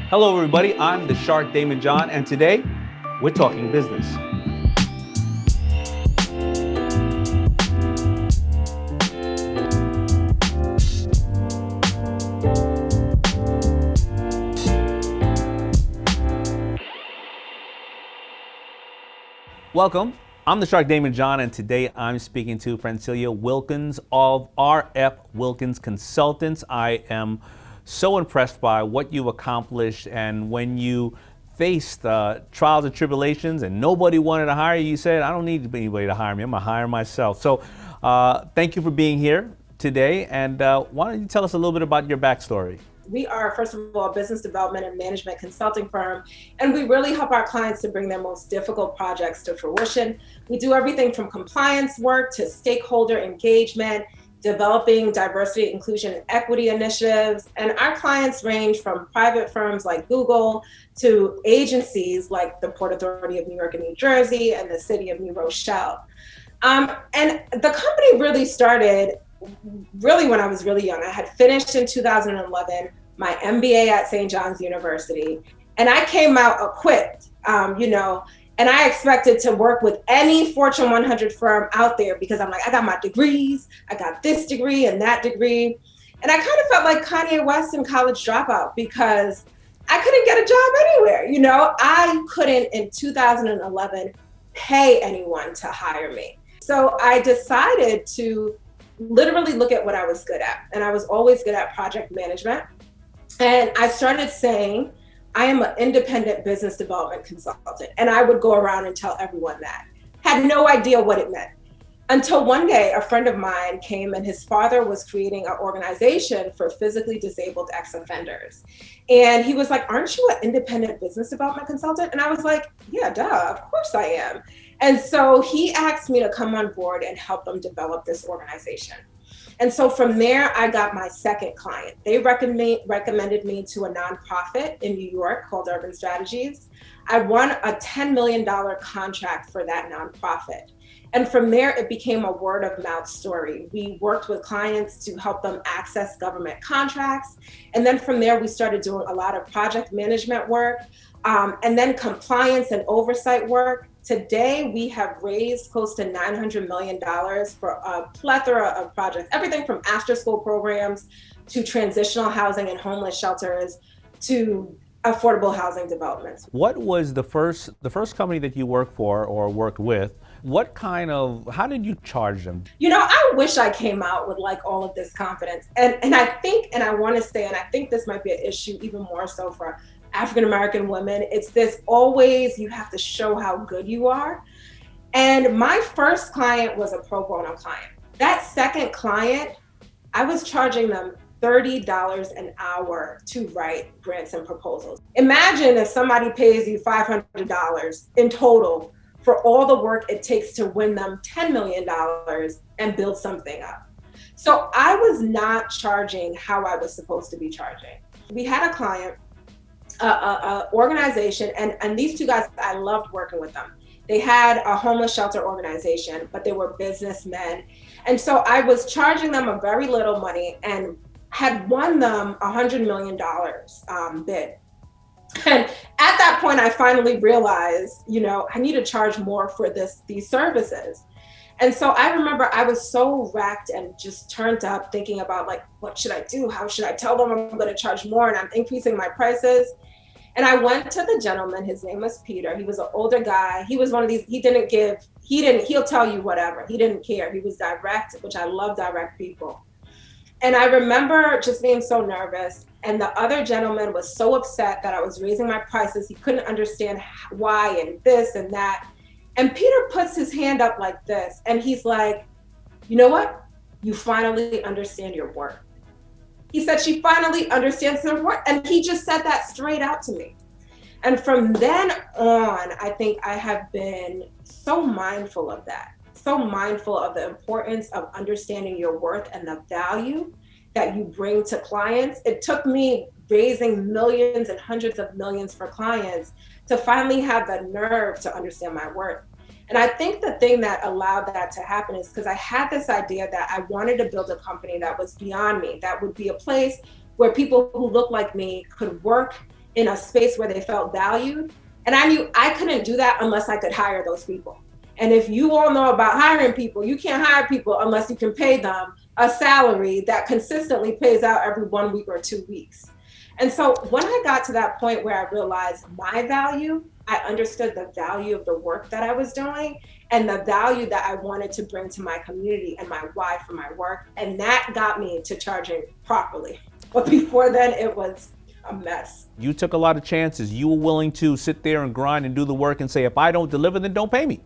Hello, everybody. I'm the Shark Daymond John, and today we're talking business. Welcome. I'm the Shark Daymond John, and today I'm speaking to Francilia Wilkins of RF Wilkins Consultants. I am so impressed by what you've accomplished, and when you faced trials and tribulations and nobody wanted to hire you, you said, I don't need anybody to hire me, I'm gonna hire myself. So thank you for being here today, and why don't you tell us a little bit about your backstory? We are, first of all, a business development and management consulting firm, and we really help our clients to bring their most difficult projects to fruition. We do everything from compliance work to stakeholder engagement, developing diversity, inclusion, and equity initiatives. And our clients range from private firms like Google to agencies like the Port Authority of New York and New Jersey and the City of New Rochelle. And the company really started when I was really young. I had finished in 2011 my MBA at St. John's University, and I came out equipped, and I expected to work with any Fortune 100 firm out there because I'm like, I got my degrees, I got this degree and that degree. And I kind of felt like Kanye West in College Dropout because I couldn't get a job anywhere. I couldn't in 2011 pay anyone to hire me. So I decided to literally look at what I was good at. And I was always good at project management. And I started saying, I am an independent business development consultant. And I would go around and tell everyone that. Had no idea what it meant. Until one day, a friend of mine came and his father was creating an organization for physically disabled ex-offenders. And he was like, aren't you an independent business development consultant? And I was like, yeah, duh, of course I am. And so he asked me to come on board and help them develop this organization. And so from there, I got my second client. They recommended me to a nonprofit in New York called Urban Strategies. I won a $10 million contract for that nonprofit. And from there, it became a word of mouth story. We worked with clients to help them access government contracts. And then from there, we started doing a lot of project management work, and then compliance and oversight work. Today, we have raised close to $900 million for a plethora of projects, everything from after-school programs to transitional housing and homeless shelters to affordable housing developments. What was the first company that you worked for or worked with? How did you charge them? I wish I came out with like all of this confidence. And I think, and I want to say, and I think this might be an issue even more so for African-American women, it's this always, you have to show how good you are. And my first client was a pro bono client. That second client, I was charging them $30 an hour to write grants and proposals. Imagine if somebody pays you $500 in total for all the work it takes to win them $10 million and build something up. So I was not charging how I was supposed to be charging. We had a client, organization, and these two guys, I loved working with them. They had a homeless shelter organization, but they were businessmen. And so I was charging them a very little money and had won them $100 million bid. And at that point, I finally realized, I need to charge more for these services. And so I remember I was so racked and just turned up thinking about like, what should I do? How should I tell them I'm going to charge more? And I'm increasing my prices. And I went to the gentleman, his name was Peter. He was an older guy. He was one of these, he'll tell you whatever. He didn't care. He was direct, which I love direct people. And I remember just being so nervous. And the other gentleman was so upset that I was raising my prices. He couldn't understand why and this and that. And Peter puts his hand up like this. And he's like, you know what? You finally understand your worth. He said, she finally understands her worth. And he just said that straight out to me. And from then on, I think I have been so mindful of that. So mindful of the importance of understanding your worth and the value that you bring to clients. It took me raising millions and hundreds of millions for clients to finally have the nerve to understand my worth. And I think the thing that allowed that to happen is because I had this idea that I wanted to build a company that was beyond me, that would be a place where people who look like me could work in a space where they felt valued. And I knew I couldn't do that unless I could hire those people. And if you all know about hiring people, you can't hire people unless you can pay them a salary that consistently pays out every 1 week or 2 weeks. And so when I got to that point where I realized my value, I understood the value of the work that I was doing and the value that I wanted to bring to my community and my why for my work. And that got me to charging properly. But before then, it was a mess. You took a lot of chances. You were willing to sit there and grind and do the work and say, if I don't deliver, then don't pay me.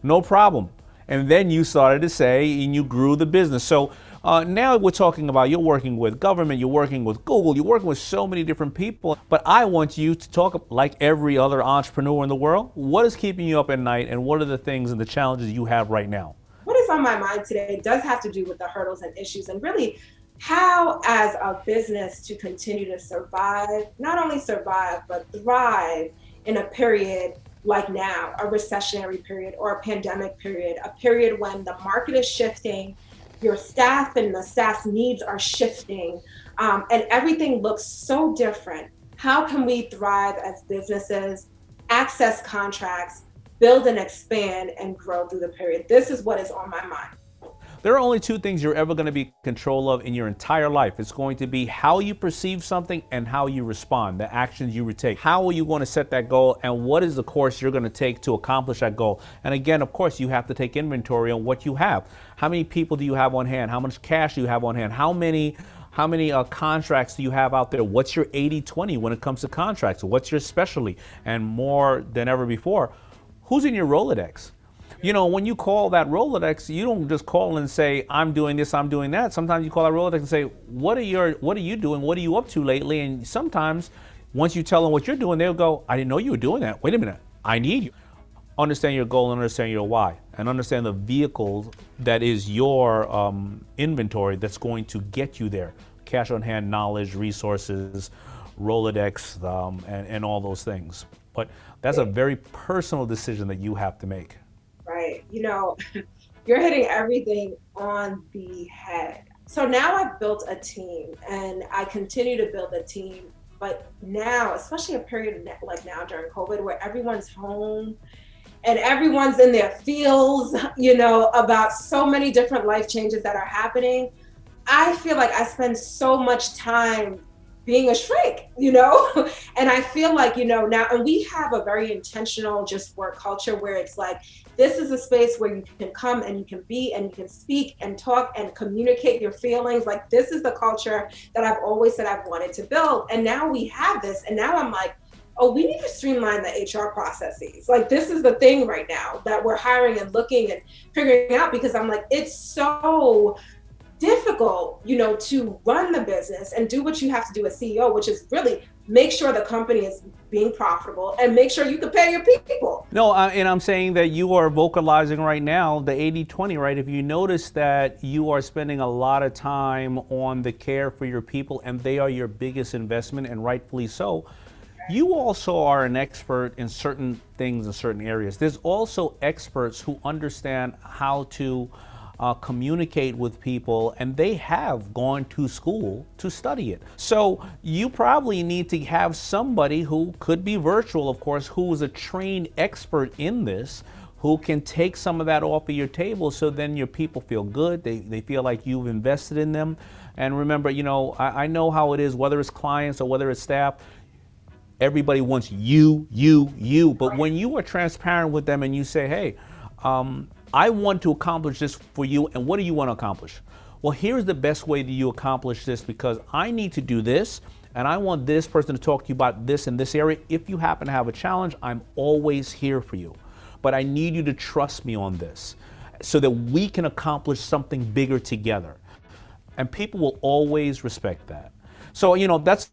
No problem. And then you started to say, and you grew the business. So now we're talking about you're working with government, you're working with Google, you're working with so many different people. But I want you to talk like every other entrepreneur in the world. What is keeping you up at night, and what are the things and the challenges you have right now? What is on my mind today does have to do with the hurdles and issues, and really how, as a business, to continue to survive, not only survive, but thrive in a period like now, a recessionary period or a pandemic period, a period when the market is shifting, your staff and the staff's needs are shifting, and everything looks so different. How can we thrive as businesses, access contracts, build and expand and grow through the period? This is what is on my mind. There are only two things you're ever going to be in control of in your entire life. It's going to be how you perceive something and how you respond, the actions you take. How are you going to set that goal, and what is the course you're going to take to accomplish that goal? And again, of course, you have to take inventory on what you have. How many people do you have on hand? How much cash do you have on hand? How many contracts do you have out there? What's your 80-20 when it comes to contracts? What's your specialty? And more than ever before, who's in your Rolodex? You know, when you call that Rolodex, you don't just call and say, I'm doing this, I'm doing that. Sometimes you call that Rolodex and say, what are you doing? What are you up to lately? And sometimes once you tell them what you're doing, they'll go, I didn't know you were doing that. Wait a minute, I need you. Understand your goal and understand your why, and understand the vehicle that is your inventory that's going to get you there. Cash on hand, knowledge, resources, Rolodex, and all those things. But that's a very personal decision that you have to make. Right. You know, you're hitting everything on the head. So now I've built a team, and I continue to build a team. But now, especially a period like now during COVID, where everyone's home and everyone's in their fields, you know, about so many different life changes that are happening, I feel like I spend so much time being a shrink, you know? And I feel like, you know, now, and we have a very intentional just work culture where it's like, this is a space where you can come and you can be and you can speak and talk and communicate your feelings. Like, this is the culture that I've always said I've wanted to build. And now we have this. And now I'm like, oh, we need to streamline the HR processes. Like, this is the thing right now that we're hiring and looking and figuring out, because I'm like, it's so difficult, you know, to run the business and do what you have to do as CEO, which is really make sure the company is being profitable and make sure you can pay your people. No, and I'm saying that you are vocalizing right now the 80-20, right? If you notice that you are spending a lot of time on the care for your people and they are your biggest investment, and rightfully so, you also are an expert in certain things in certain areas. There's also experts who understand how to communicate with people, and they have gone to school to study it. So you probably need to have somebody who could be virtual, of course, who is a trained expert in this, who can take some of that off of your table, so then your people feel good. They feel like you've invested in them. And remember, you know, I know how it is, whether it's clients or whether it's staff, everybody wants you. But when you are transparent with them and you say, hey, I want to accomplish this for you, and what do you want to accomplish? Well, here's the best way that you accomplish this, because I need to do this, and I want this person to talk to you about this in this area. If you happen to have a challenge, I'm always here for you. But I need you to trust me on this so that we can accomplish something bigger together. And people will always respect that. So, you know, that's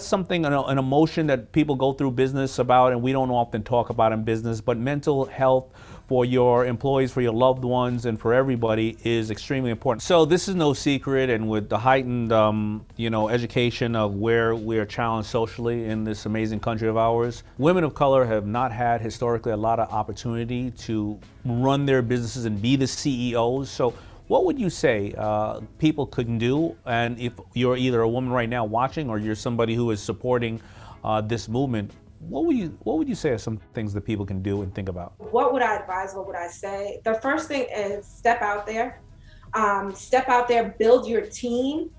something, an emotion that people go through business about, and we don't often talk about in business, but mental health for your employees, for your loved ones, and for everybody is extremely important. So this is no secret, and with the heightened, education of where we are challenged socially in this amazing country of ours, women of color have not had historically a lot of opportunity to run their businesses and be the CEOs. So what would you say people can do? And if you're either a woman right now watching, or you're somebody who is supporting this movement, what would you say are some things that people can do and think about? What would I advise? What would I say? The first thing is step out there. Step out there, build your team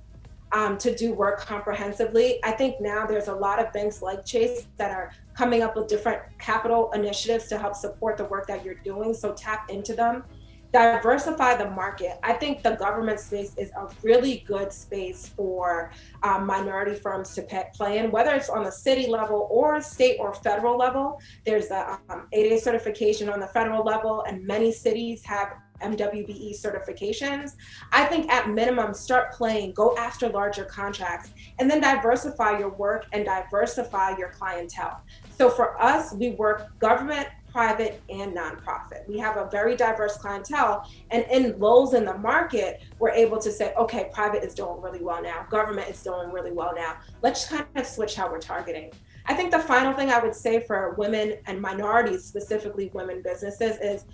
to do work comprehensively. I think now there's a lot of banks like Chase that are coming up with different capital initiatives to help support the work that you're doing. So tap into them. Diversify the market. I think the government space is a really good space for minority firms to play in, whether it's on the city level or state or federal level. There's the 8A certification on the federal level, and many cities have MWBE certifications. I think at minimum, start playing, go after larger contracts, and then diversify your work and diversify your clientele. So for us, we work government, private, and nonprofit. We have a very diverse clientele, and in lulls in the market, we're able to say, okay, private is doing really well now, government is doing really well now. Let's kind of switch how we're targeting. I think the final thing I would say for women and minorities, specifically women businesses, is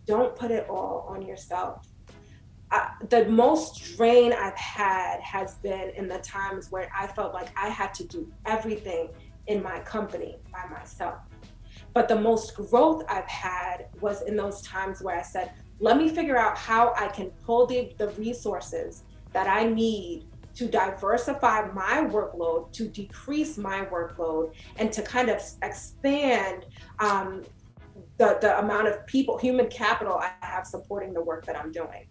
don't put it all on yourself. The most drain I've had has been in the times where I felt like I had to do everything in my company by myself. But the most growth I've had was in those times where I said, let me figure out how I can pull the resources that I need to diversify my workload, to decrease my workload, and to kind of expand the amount of people, human capital I have supporting the work that I'm doing.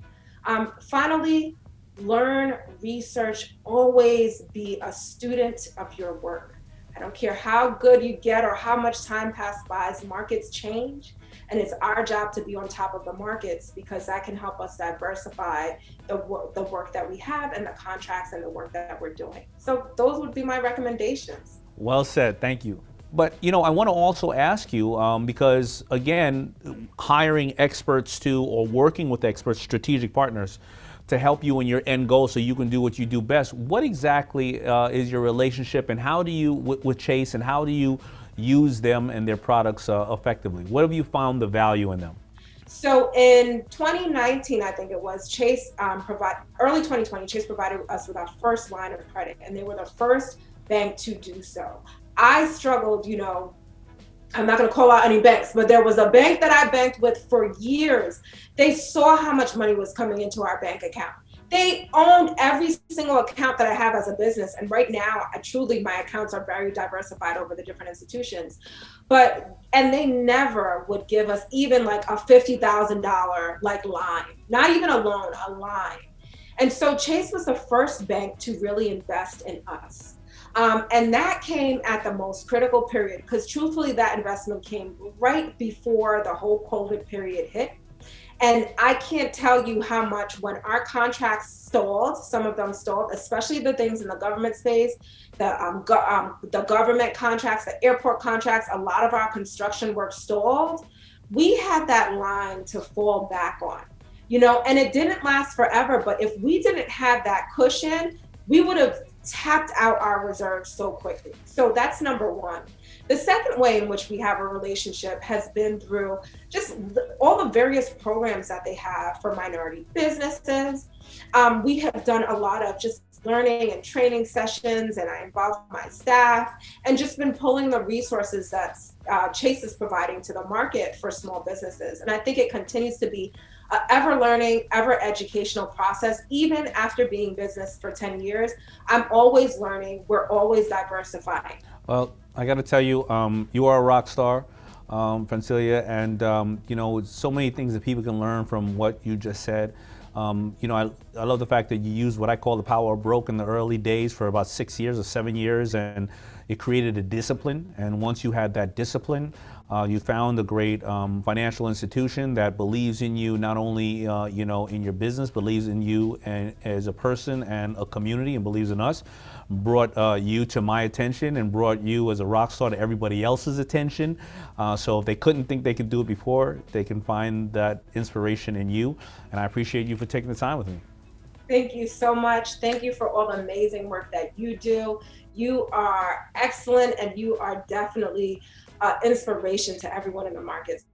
Finally, learn, research, always be a student of your work. I don't care how good you get or how much time passes by, markets change, and it's our job to be on top of the markets, because that can help us diversify the work that we have and the contracts and the work that we're doing. So those would be my recommendations. Well said, thank you. But I want to also ask you, because again, hiring experts or working with experts, strategic partners, to help you in your end goal so you can do what you do best. What exactly is your relationship, and how do you, with Chase, and how do you use them and their products effectively? What have you found the value in them? So in 2019, I think it was, Chase early 2020, Chase provided us with our first line of credit, and they were the first bank to do so. I struggled, I'm not going to call out any banks, but there was a bank that I banked with for years. They saw how much money was coming into our bank account. They owned every single account that I have as a business. And right now, my accounts are very diversified over the different institutions. And they never would give us even like a $50,000 line, not even a loan, a line. And so Chase was the first bank to really invest in us. And that came at the most critical period, because truthfully, that investment came right before the whole COVID period hit. And I can't tell you how much, when our contracts stalled, some of them stalled, especially the things in the government space, the government contracts, the airport contracts, a lot of our construction work stalled. We had that line to fall back on, and it didn't last forever. But if we didn't have that cushion, we would have tapped out our reserves so quickly. So that's number one. The second way in which we have a relationship has been through just all the various programs that they have for minority businesses. We have done a lot of just learning and training sessions, and I involved my staff, and just been pulling the resources that Chase is providing to the market for small businesses. And I think it continues to be an ever learning, ever educational process. Even after being in business for 10 years, I'm always learning. We're always diversifying. Well, I got to tell you, you are a rock star, Francilia, and so many things that people can learn from what you just said. I love the fact that you used what I call the power of broke in the early days for about 6 years or 7 years, and it created a discipline. And once you had that discipline, you found a great financial institution that believes in you, not only in your business, believes in you and as a person and a community, and believes in us. Brought you to my attention and brought you as a rock star to everybody else's attention. So if they couldn't think they could do it before, they can find that inspiration in you. And I appreciate you for taking the time with me. Thank you so much. Thank you for all the amazing work that you do. You are excellent, and you are definitely inspiration to everyone in the markets.